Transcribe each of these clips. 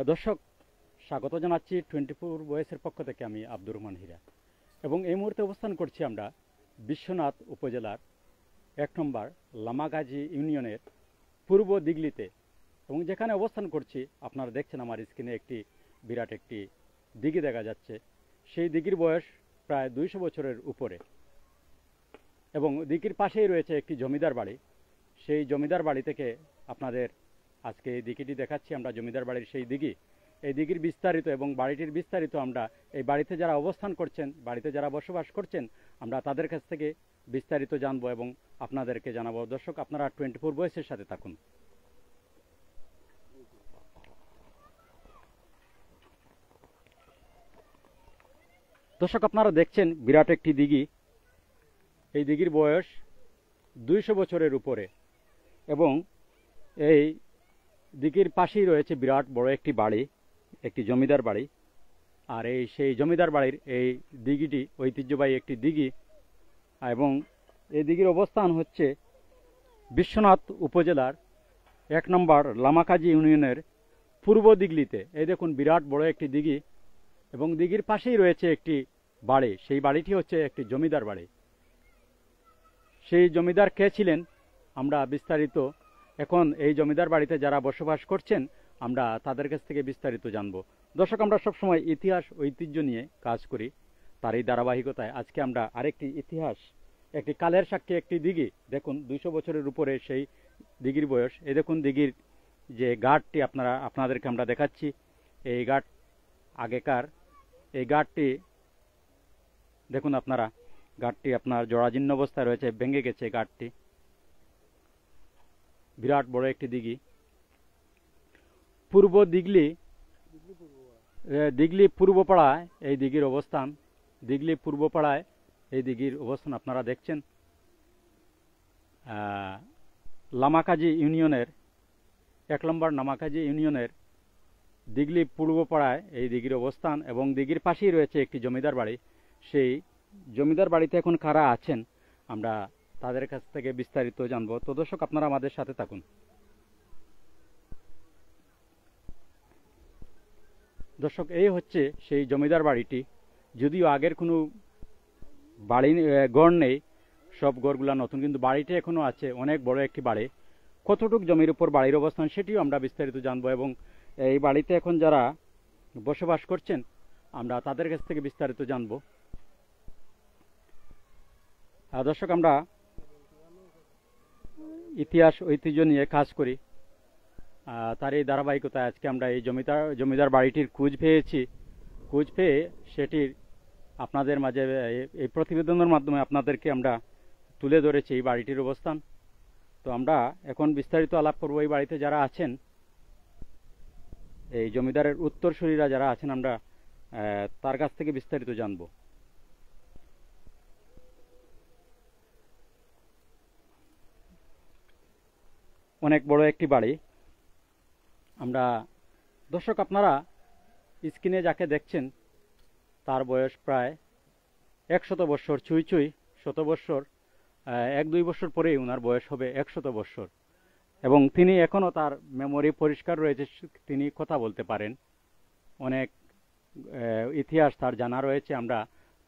দর্শক, স্বাগত জানাচ্ছি 24 ভয়েসের পক্ষ থেকে। আমি আব্দুর রহমান হীরা এবং এই মুহূর্তে অবস্থান করছি আমরা বিশ্বনাথ উপজেলার 1 নম্বর লামাগাজী ইউনিয়নের পূর্ব দিগলিতে, এবং যেখানে অবস্থান করছি আপনারা দেখছেন আমার স্ক্রিনে একটি বিরাট একটি দিঘি দেখা যাচ্ছে। সেই দিঘির বয়স প্রায় 200 বছরের উপরে এবং দিঘির পাশেই রয়েছে একটি জমিদার বাড়ি। সেই জমিদার বাড়ি থেকে আপনাদের আজকে এই দিঘিটি দেখাচ্ছি। আমরা জমিদার বাড়ির সেই দিঘি, এই দিঘির বিস্তারিত এবং বাড়িটির বিস্তারিত আমরা এই বাড়িতে যারা অবস্থান করছেন, বাড়িতে যারা বসবাস করছেন, আমরা তাদের কাছ থেকে বিস্তারিত জানবো এবং আপনাদেরকে জানাবো। দর্শক, আপনারা 24 ভয়েসের সাথে থাকুন। দর্শক, আপনারা দেখছেন বিরাট একটি দিঘি। এই দিঘির বয়স 200 বছরের উপরে এবং এই দিঘির পাশেই রয়েছে বিরাট বড় একটি বাড়ি, একটি জমিদার বাড়ি। আর সেই জমিদার বাড়ির এই দিঘিটি ঐতিহ্যবাহী একটি দিঘি এবং এই দিঘির অবস্থান হচ্ছে বিশ্বনাথ উপজেলার 1 নম্বর লামাকাজি ইউনিয়নের পূর্ব দিগলিতে। এই দেখুন বিরাট বড় একটি দিঘি এবং দিঘির পাশেই রয়েছে একটি বাড়ি। সেই বাড়িটি হচ্ছে একটি জমিদার বাড়ি। সেই জমিদার কে ছিলেন আমরা বিস্তারিত এখন এই জমিদার বাড়িতে যারা বসবাস করছেন আমরা তাদের কাছ থেকে বিস্তারিত জানব। দর্শক, আমরা সবসময় ইতিহাস ঐতিহ্য নিয়ে কাজ করি, তার এই ধারাবাহিকতায় আজকে আমরা আরেকটি ইতিহাস, একটি কালের সাক্ষী একটি দিঘি। দেখুন 200 বছরের উপরে সেই দিঘির বয়স। এই দেখুন দিঘির যে ঘাটটি আপনাদেরকে আমরা দেখাচ্ছি। এই ঘাট আগেকার, এই ঘাটটি দেখুন আপনারা, ঘাটটি আপনার জরাজীর্ণ অবস্থায় রয়েছে, ভেঙে গেছে ঘাটটি। বিরাট বড় একটি দিঘি। পূর্ব দিগলি, দিগলি পূর্বপাড়ায় এই দিঘির অবস্থান। দিগলি পূর্বপাড়ায় এই দিঘির অবস্থান আপনারা দেখছেন। লামাকাজি ইউনিয়নের 1 নম্বর লামাকাজি ইউনিয়নের দিগলি পূর্বপাড়ায় এই দিঘির অবস্থান এবং দিঘির পাশেই রয়েছে একটি জমিদার বাড়ি। সেই জমিদার বাড়িতে এখন কারা আছেন আমরা তাদের কাছ থেকে বিস্তারিত জানবো। তো দর্শক, আপনারা আমাদের সাথে থাকুন। দর্শক, এই হচ্ছে সেই জমিদার বাড়িটি। যদিও আগের কোনো বাড়ি গড় নেই, সব গড়গুলা নতুন, কিন্তু বাড়িটি এখনো আছে। অনেক বড় একটি বাড়ি। কতটুক জমির উপর বাড়ির অবস্থান সেটিও আমরা বিস্তারিত জানবো এবং এই বাড়িতে এখন যারা বসবাস করছেন আমরা তাদের কাছ থেকে বিস্তারিত জানবো। দর্শক, আমরা ইতিহাস ঐতিহ্য নিয়ে কাজ করি, তার এই ধারাবাহিকতায় আজকে আমরা এই জমিদার বাড়িটির খোঁজ পেয়ে সেটির আপনাদের মাঝে এই প্রতিবেদনের মাধ্যমে আপনাদেরকে আমরা তুলে ধরেছি এই বাড়িটির অবস্থান। তো আমরা এখন বিস্তারিত আলাপ করব এই বাড়িতে যারা আছেন, এই জমিদারের উত্তরসূরিরা যারা আছেন, আমরা তার কাছ থেকে বিস্তারিত জানব। অনেক বড় একটি বাড়ি। আমরা দর্শক, আপনারা স্ক্রিনে যাকে দেখছেন তার বয়স প্রায় 100 বৎসর, ছুঁই 100 বৎসর। 1-2 বছর পরেই ওনার বয়স হবে 100 বৎসর এবং তিনি এখনও তার মেমোরি পরিষ্কার রয়েছে, তিনি কথা বলতে পারেন। অনেক ইতিহাস তার জানা রয়েছে। আমরা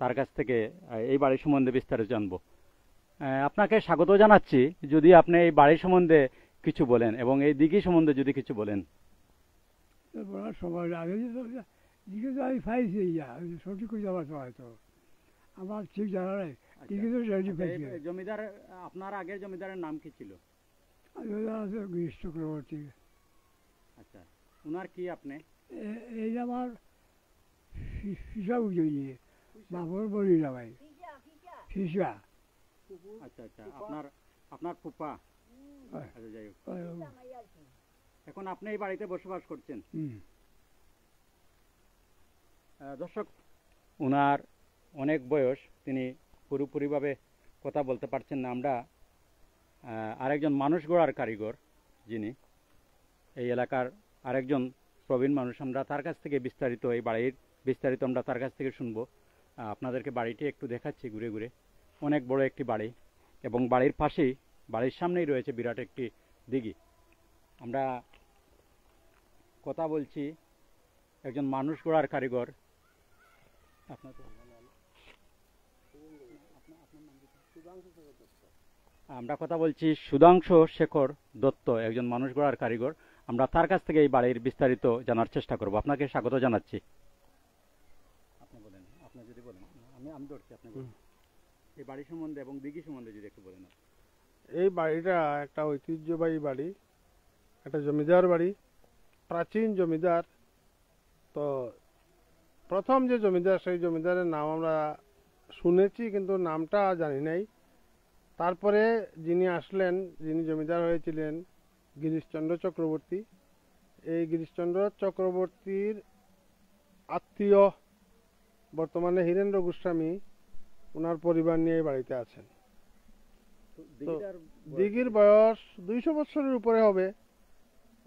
তার কাছ থেকে এই বাড়ি সম্বন্ধে বিস্তারিত জানব। আপনাকে স্বাগত জানাচ্ছি। যদি আপনি এই বাড়ি সম্বন্ধে কিছু বলেন এবং এই দিঘি সম্বন্ধে যদি কিছু বলেন। সবার আগে দিকে তো আমি পাইছি, সঠিক করে যাওয়া হয়তো আমার ঠিক জানা নেই। জমিদার, আপনার আগের জমিদারের নাম কি ছিল? গিরিশ চক্রবর্তী। আচ্ছা, উনার কি আপনি? এই আমার হিসাব উঠিয়ে বাবর বলি না ভাই, ফিসা। আচ্ছা আচ্ছা, আপনার ফুপা। আচ্ছা, যাই হোক, এখন আপনি এই বাড়িতে বসবাস করছেন। দর্শক, ওনার অনেক বয়স, তিনি পুরোপুরিভাবে কথা বলতে পারছেন না। আমরা আরেকজন মানুষ গড়ার কারিগর, যিনি এই এলাকার আরেকজন প্রবীণ মানুষ, আমরা তার কাছ থেকে বিস্তারিত এই বাড়ির বিস্তারিত আমরা তার কাছ থেকে শুনবো। আপনাদেরকে বাড়িটি একটু দেখাচ্ছি ঘুরে ঘুরে। অনেক বড় একটি বাড়ি এবং বাড়ির পাশেই, বাড়ির সামনেই রয়েছে বিরাট একটি দিঘি। আমরা কথা বলছি একজন মানুষ গড়ার কারিগর। আপনার আমরা কথা বলছি সুধাংশু শেখর দত্ত, একজন মানুষ গড়ার কারিগর। আমরা তার কাছ থেকে এই বাড়ির বিস্তারিত জানার চেষ্টা করব। আপনাকে স্বাগত জানাচ্ছি। আপনি বলেন, আপনি যদি বলেন। আমি ধরছি, আপনি বলেন এই বাড়ি সম্বন্ধে এবং দিঘি সম্বন্ধে যদি একটু বলেন। এই বাড়িটা একটা ঐতিহ্যবাহী বাড়ি, একটা জমিদার বাড়ি, প্রাচীন জমিদার। তো প্রথম যে জমিদার, সেই জমিদারের নাম আমরা শুনেছি কিন্তু নামটা জানি নাই। তারপরে যিনি আসলেন, যিনি জমিদার হয়েছিলেন, গিরিশচন্দ্র চক্রবর্তী। এই গিরিশচন্দ্র চক্রবর্তীর আত্মীয় বর্তমানে হীরেন্দ্র গোস্বামী, ওনার পরিবার নিয়ে এই বাড়িতে আছেন। তো দিঘির বয়স 200 বছরের উপরে হবে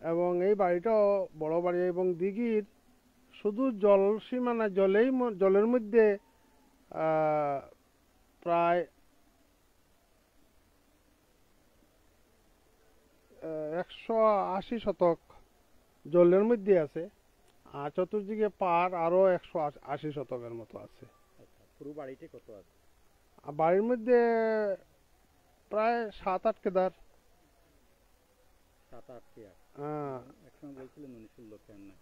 এবং এই বাড়িটাও বড় বাড়ি এবং দিঘির শুধু জল সীমানা জলের মধ্যে প্রায় 180 শতক জলের মধ্যে আছে, আর চতুর্দিকে পার আরো 180 শতকের মতো আছে। পুরো বাড়িতে কত আছে? আর বাড়ির মধ্যে প্রায় 7-8 কেদার। 7-8 কেয়ার। একসময় বলছিলেন 16 কেয়ার না?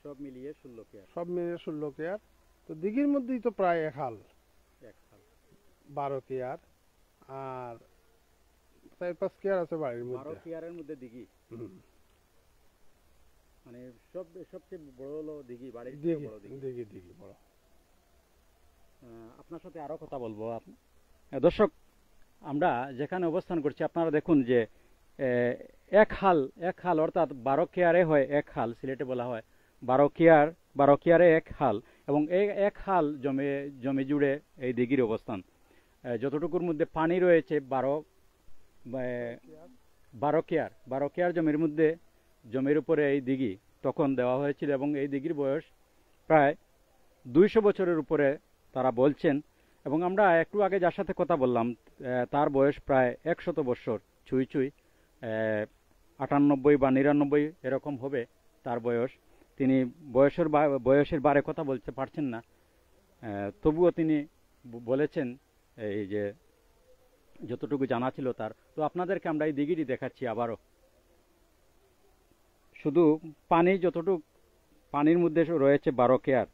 সব মিলিয়ে 16 কেয়ার। সব মিলিয়ে 16 কেয়ার। তো দিঘির মধ্যেই তো প্রায় 1 হাল, 12 কেয়ার, আর 4-5 কেয়ার আছে বাড়ির মধ্যে। 12 কেয়ারের মধ্যে দিঘি, মানে সবচেয়ে বড় হলো দিঘি, বাড়ির বড় দিঘি বড়। আপনার সাথে আরো কথা বলবো। দর্শক, আমরা যেখানে অবস্থান করছি আপনারা দেখুন যে এক হাল অর্থাৎ 12 কেয়ারে হয় এক হাল। সিলেটে বলা হয় 12 কেয়ারে এক হাল, এবং এই এক হাল জমি জুড়ে এই দিঘির অবস্থান। যতটুকুর মধ্যে পানি রয়েছে 12 কেয়ার জমির মধ্যে, জমির উপরে এই দিঘি তখন দেওয়া হয়েছিল এবং এই দিঘির বয়স প্রায় 200 বছরের উপরে তারা বলছেন। এবং আমরা একটু আগে যার সাথে কথা বললাম তার বয়স প্রায় 100 বছর ছুঁই 98 বা 99 এরকম হবে তার বয়স। তিনি বয়সের বারে কথা বলতে পারছেন না, তবুও তিনি বলেছেন এই যে যতটুকু জানা ছিল তার। তো আপনাদেরকে আমরা এই দিঘিটি দেখাচ্ছি আবারও। শুধু পানির মধ্যে রয়েছে 12 কেয়ার।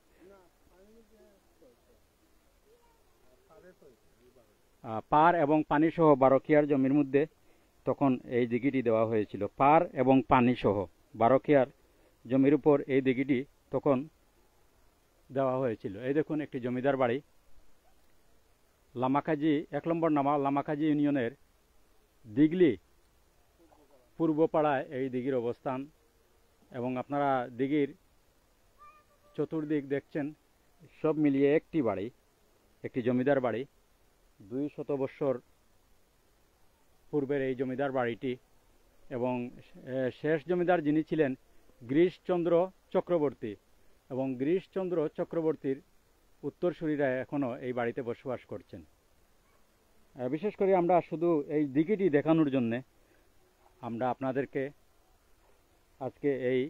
পার এবং পানি সহ 12 কেয়ার জমির মধ্যে তখন এই দিঘিটি দেওয়া হয়েছিল। পার এবং পানি সহ 12 কেয়ার জমির উপর এই দিঘিটি তখন দেওয়া হয়েছিল। এই দেখুন একটি জমিদার বাড়ি, লামাকাজি 1 নম্বর লামাকাজি ইউনিয়নের দিঘলি পূর্বপাড়ায় এই দিঘির অবস্থান। এবং আপনারা দিঘির চতুর্দিক দেখছেন, সব মিলিয়ে একটি বাড়ি, একটি জমিদার বাড়ি। 200 বছর পূর্বের এই জমিদার বাড়িটি। এবং শেষ জমিদার যিনি ছিলেন গিরিশচন্দ্র চক্রবর্তী, এবং গিরিশচন্দ্র চক্রবর্তীর উত্তরসূরিরা এখনো এই বাড়িতে বসবাস করছেন। বিশেষ করে আমরা শুধু এই দিঘিটি দেখানোর জন্যে আমরা আপনাদেরকে আজকে এই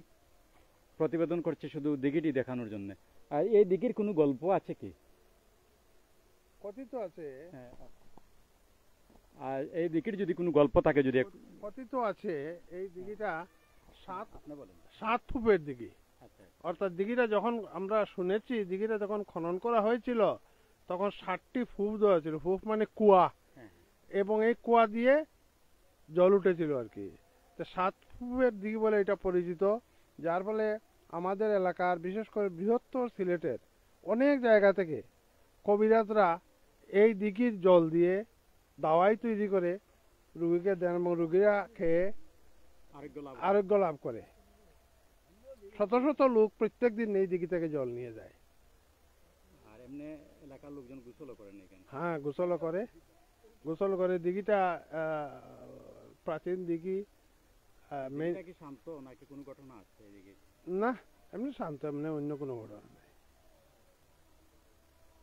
প্রতিবেদন করছি, শুধু দিঘিটি দেখানোর জন্য। আর এই দিঘির কোনো গল্প আছে কি? কথিত আছে। আর এই দিঘির যদি কোনো গল্প থাকে, যদি কথিত আছে এই দিঘিটা 7 ফুপের দিঘি। অর্থাৎ দিঘিটা যখন আমরা শুনেছি, দিঘিটা যখন খনন করা হয়েছিল তখন 7টি ফুপ দেওয়া ছিল। ফুপ মানে কুয়া, এবং এই কুয়া দিয়ে জল উঠেছিল আর কি। তো 7 ফুপের দিঘি বলে এটা পরিচিত, যার ফলে আমাদের এলাকার বিশেষ করে বৃহত্তর সিলেটের অনেক জায়গা থেকে কবিরাজরা এই দিঘির জল দিয়ে দাওয়াই তৈরি করে রোগীকে দেন এবং রোগীরা খেয়ে আরোগ্য লাভ করে। শত শত লোক প্রত্যেক দিন এই দিঘি থেকে জল নিয়ে যায়। আর এমনি এলাকার লোকজন গোসলও করেন এখানে? হ্যাঁ, গোসল করে। দিঘিটা প্রাচীন দিঘি। কি শান্ত নাকি কোনো ঘটনা আছে এদিকে? না, এমনি শান্ত, এমনি অন্য কোনো ঘটনা নেই।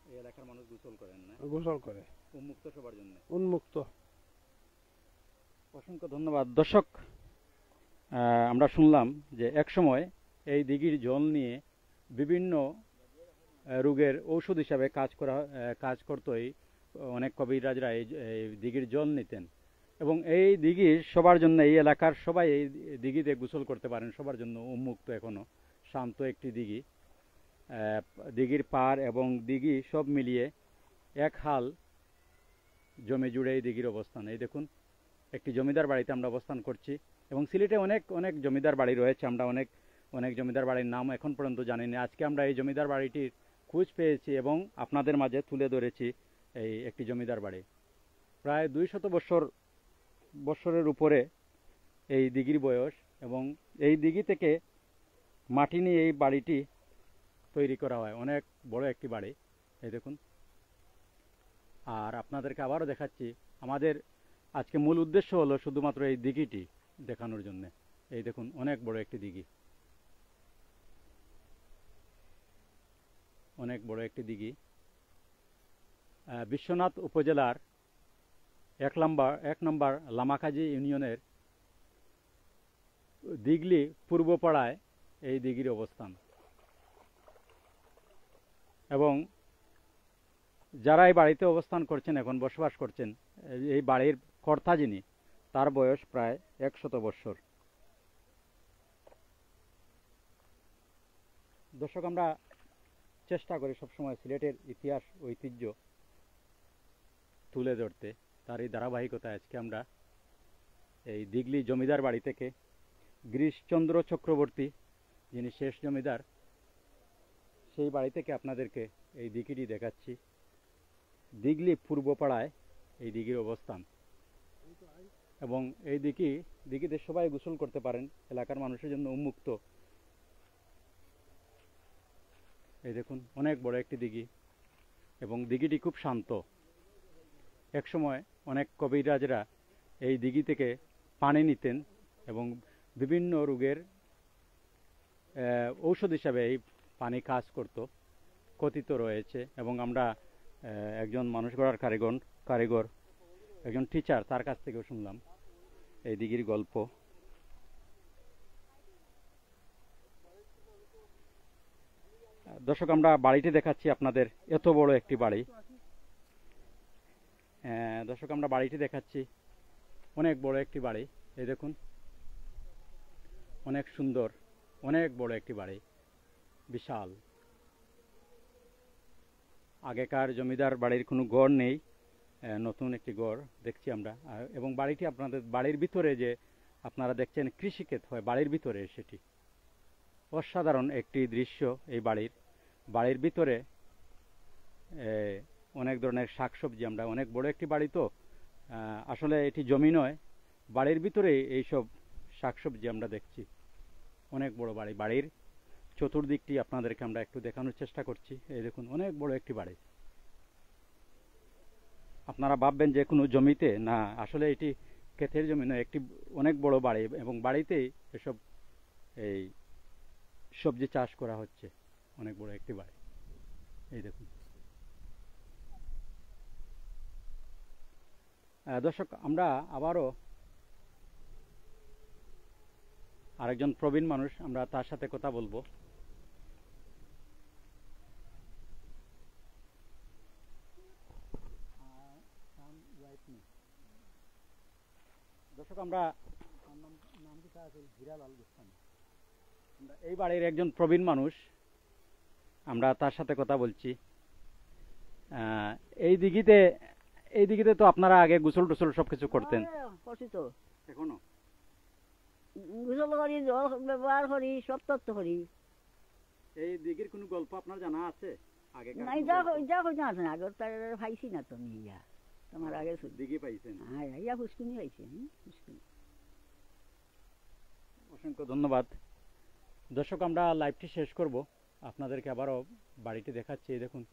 এই এলাকার মানুষ গোসল করেন না? গোসল করে, উন্মুক্ত সবার জন্য। উন্মুক্ত। অসংখ্য ধন্যবাদ। দর্শক, আমরা শুনলাম যে এক সময় এই দিঘির জল নিয়ে বিভিন্ন রোগের ঔষধ হিসাবে কাজ করতো। অনেক কবিরাজরা এই দিঘির জল নিতেন এবং এই দিঘি সবার জন্য, এই এলাকার সবাই এই দিঘিতে গোসল করতে পারেন, সবার জন্য উন্মুক্ত। এখনো শান্ত একটি দিঘি। দিঘির পাড় এবং দিঘি সব মিলিয়ে এক হাল জমি জুড়ে এই দিঘির অবস্থান। এই দেখুন, একটি জমিদার বাড়িতে আমরা অবস্থান করছি এবং সিলেটে অনেক অনেক জমিদার বাড়ি রয়েছে। আমরা অনেক অনেক জমিদার বাড়ির নাম এখন পর্যন্ত জানি না। আজকে আমরা এই জমিদার বাড়িটির খোঁজ পেয়েছি এবং আপনাদের মাঝে তুলে ধরেছি এই একটি জমিদার বাড়ি। প্রায় 200 বছরের উপরে এই দিঘির বয়স এবং এই দিঘি থেকে মাটি নিয়ে এই বাড়িটি তৈরি করা হয়। অনেক বড় একটি বাড়ি, এই দেখুন। আর আপনাদেরকে আবারও দেখাচ্ছি, আমাদের আজকে মূল উদ্দেশ্য হলো শুধুমাত্র এই দিঘিটি দেখানোর জন্য। এই দেখুন, অনেক বড় একটি দিঘি, অনেক বড় একটি দিঘি। বিশ্বনাথ উপজেলার 1 নম্বর লামাকাজি ইউনিয়নের দিঘলি পূর্বপাড়ায় এই দিঘির অবস্থান। এবং যারা এই বাড়িতে অবস্থান করছেন, এখন বসবাস করছেন, এই বাড়ির কর্তা যিনি, তার বয়স প্রায় 100 বৎসর। দর্শক, আমরা চেষ্টা করি সবসময় সিলেটের ইতিহাস ঐতিহ্য তুলে ধরতে। তার এই ধারাবাহিকতায় আজকে আমরা এই দিঘলি জমিদার বাড়ি থেকে গিরিশচন্দ্র চক্রবর্তী, যিনি শেষ জমিদার, সেই বাড়ি থেকে আপনাদেরকে এই দিঘিটি দেখাচ্ছি। দিঘলি পূর্বপাড়ায় এই দিঘির অবস্থান এবং এই দিঘিতে সবাই গোসল করতে পারেন, এলাকার মানুষের জন্য উন্মুক্ত। এই দেখুন, অনেক বড় একটি দিঘি এবং দিঘিটি খুব শান্ত। একসময় অনেক কবিরাজরা এই দিঘি থেকে পানি নিতেন এবং বিভিন্ন রোগের ঔষধ হিসাবে এই পানি কাজ করত, কথিত রয়েছে। এবং আমরা একজন মানুষ গড়ার কারিগর, একজন টিচার, তার কাছ থেকেও শুনলাম এই দিঘির গল্প। দর্শক, আমরা বাড়িটি দেখাচ্ছি আপনাদের, এত বড় একটি বাড়ি। দর্শক, আমরা বাড়িটি দেখাচ্ছি, অনেক বড় একটি বাড়ি। এই দেখুন, অনেক সুন্দর, অনেক বড় একটি বাড়ি, বিশাল। আগেকার জমিদার বাড়ির কোনো গড় নেই, নতুন একটি গড় দেখছি আমরা। এবং বাড়িটি আপনাদের বাড়ির ভিতরে যে আপনারা দেখছেন কৃষিক্ষেত হয়, বাড়ির ভিতরে সেটি অসাধারণ একটি দৃশ্য। এই বাড়ির ভিতরে অনেক ধরনের শাকসবজি, আমরা অনেক বড় একটি বাড়ি তো, আসলে এটি জমি নয়, বাড়ির ভিতরে এইসব শাকসবজি আমরা দেখছি। অনেক বড় বাড়ি। বাড়ির চতুর্দিকটি আপনাদেরকে আমরা একটু দেখানোর চেষ্টা করছি। এই দেখুন, অনেক বড় একটি বাড়ি। আপনারা ভাববেন যে কোনো জমিতে, না, আসলে এটি ক্ষেতের জমি নয়, একটি অনেক বড় বাড়ি এবং বাড়িতেই এসব এই সবজি চাষ করা হচ্ছে। অনেক বড় একটি বাড়ি, এই দেখুন। দর্শক, আমরা আবারও আরেকজন প্রবীণ মানুষ, আমরা তার সাথে কথা বলবো। দর্শক, আমরা এই বাড়ির একজন প্রবীণ মানুষ, আমরা তার সাথে কথা বলছি। এই দিঘিতে তো আপনারা আগে গোসল টোসল সবকিছু করতেন? করছি তো, এখনো গোসল করি, জল ব্যবহার করি, সব তত্ত্ব করি। এই দিঘির কোনো গল্প আপনার জানা আছে? আগে নাই যা কইতে আছে না, আগর তার পাইছি না তো ইয়া, তোমার আগে দিঘি পাইছেন? হ্যাঁ, ইয়া ফুসকুনি পাইছি, ফুসকুনি। অসংখ্য ধন্যবাদ। দর্শক, আমরা লাইভটি শেষ করব, আপনাদেরকে আবারও বাড়িটি দেখাচ্ছি। দেখুন,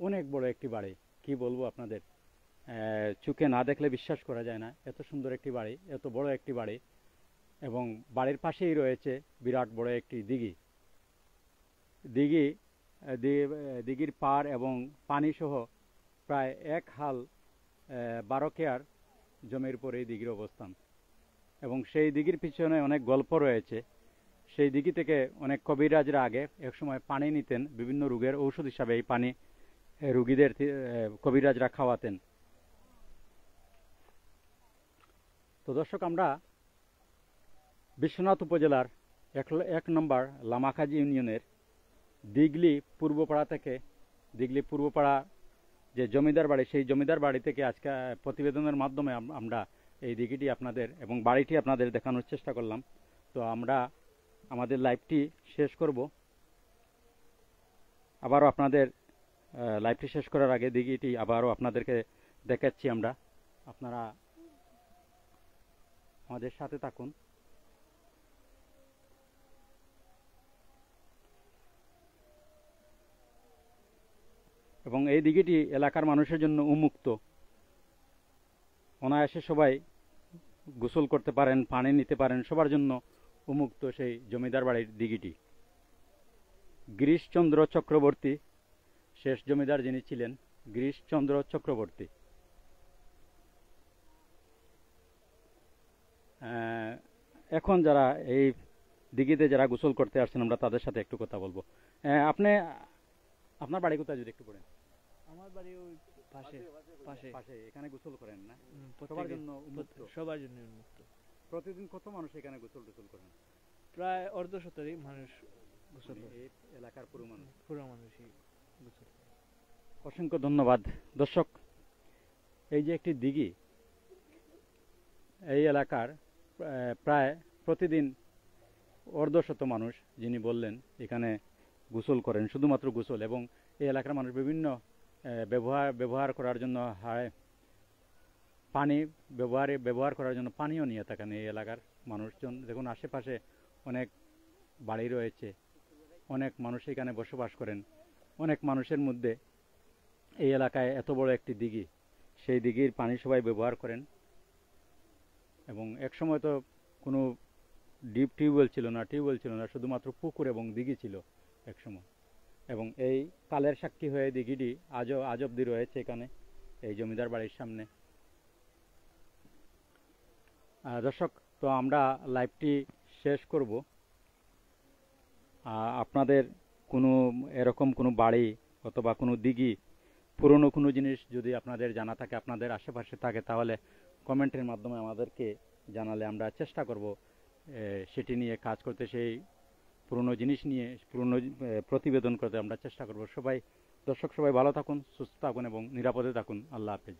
অনেক বড় একটি বাড়ি, কি বলবো আপনাদের, চোখে না দেখলে বিশ্বাস করা যায় না। এত সুন্দর একটি বাড়ি, এত বড় একটি বাড়ি এবং বাড়ির পাশেই রয়েছে বিরাট বড় একটি দিঘির পাড় এবং পানি সহ প্রায় 1 হাল 12 কেয়ার জমির উপর এই দিঘির অবস্থান। এবং সেই দিঘির পিছনে অনেক গল্প রয়েছে, সেই দিঘি থেকে অনেক কবিরাজরা আগে একসময় পানি নিতেন, বিভিন্ন রোগের ঔষধ হিসাবে এই পানি রোগীদের কবিরাজরা খাওয়াতেন। তো দর্শক, আমরা বিশ্বনাথ উপজেলার 1 নম্বর লামাকাজি ইউনিয়নের দিগলি পূর্বপাড়া থেকে, দিগলি পূর্বপাড়া যে জমিদার বাড়ি, সেই জমিদার বাড়ি থেকে আজকে প্রতিবেদনের মাধ্যমে আমরা এই দিঘিটি আপনাদের এবং বাড়িটি আপনাদের দেখানোর চেষ্টা করলাম। তো আমরা আমাদের লাইভটি শেষ করব। আবারও আপনাদের লাইভটি শেষ করার আগে দিঘিটি আবারও আপনাদেরকে দেখাচ্ছি আমরা। আপনারা আমাদের সাথে থাকুন। এবং এই দিঘিটি এলাকার মানুষের জন্য উন্মুক্ত, অনায়াসে সবাই গোসল করতে পারেন, পানি নিতে পারেন, সবার জন্য উন্মুক্ত সেই জমিদার বাড়ির দিঘিটি। গিরিশচন্দ্র চক্রবর্তী শেষ জমিদার যিনি ছিলেন, গিরিশচন্দ্র চক্রবর্তী। এখন যারা এই দিঘিতে যারা গোসল করতে আসছেন, আমরা তাদের সাথে একটু কথা বলবো। আপনার বাড়ি কোথায় যদি একটু বলেন? আমার বাড়ি ওই পাশে পাশে পাশে। এখানে গোসল করেন না? সবার প্রত্যেকে- জন্য উন্মুক্ত। সবার জন্য উন্মুক্ত। প্রতিদিন কত মানুষ এখানে গোসল টোসল করেন? প্রায় অর্ধশতাধিক মানুষ গোসল করে। এই এলাকার পুরো মানুষ? পুরো মানুষই গোসল করে। অসংখ্য ধন্যবাদ। দর্শক, এই যে একটি দিঘি, এই এলাকার প্রায় প্রতিদিন অর্ধশত মানুষ যিনি বললেন এখানে গোসল করেন, শুধুমাত্র গোসল। এবং এই এলাকার মানুষ বিভিন্ন ব্যবহার করার জন্য পানি ব্যবহার করার জন্য পানিও নিয়ে থাকেন এই এলাকার মানুষজন। দেখুন, আশেপাশে অনেক বাড়ি রয়েছে, অনেক মানুষ এখানে বসবাস করেন। অনেক মানুষের মধ্যে এই এলাকায় এত বড় একটি দিঘি, সেই দিঘির পানি সবাই ব্যবহার করেন। এবং একসময় তো কোনো টিউবওয়েল ছিল না, শুধুমাত্র পুকুর এবং দিঘি ছিল একসময়। এবং এই কালের সাক্ষী হয়ে দিঘিটি আজ অব্দি রয়েছে এখানে, এই জমিদার বাড়ির সামনে। দর্শক, তো আমরা লাইভটি শেষ করব। আপনাদের কোনো এরকম কোনো বাড়ি অথবা কোনো দিঘি, পুরনো কোনো জিনিস যদি আপনাদের জানা থাকে, আপনাদের আশেপাশে থাকে, তাহলে কমেন্টের মাধ্যমে আমাদেরকে জানালে আমরা চেষ্টা করব সেটি নিয়ে কাজ করতে, সেই পুরনো জিনিস নিয়ে পুরনো প্রতিবেদন করতে আমরা চেষ্টা করব। দর্শক সবাই ভালো থাকুন, সুস্থ থাকুন এবং নিরাপদে থাকুন। আল্লাহ হাফেজ।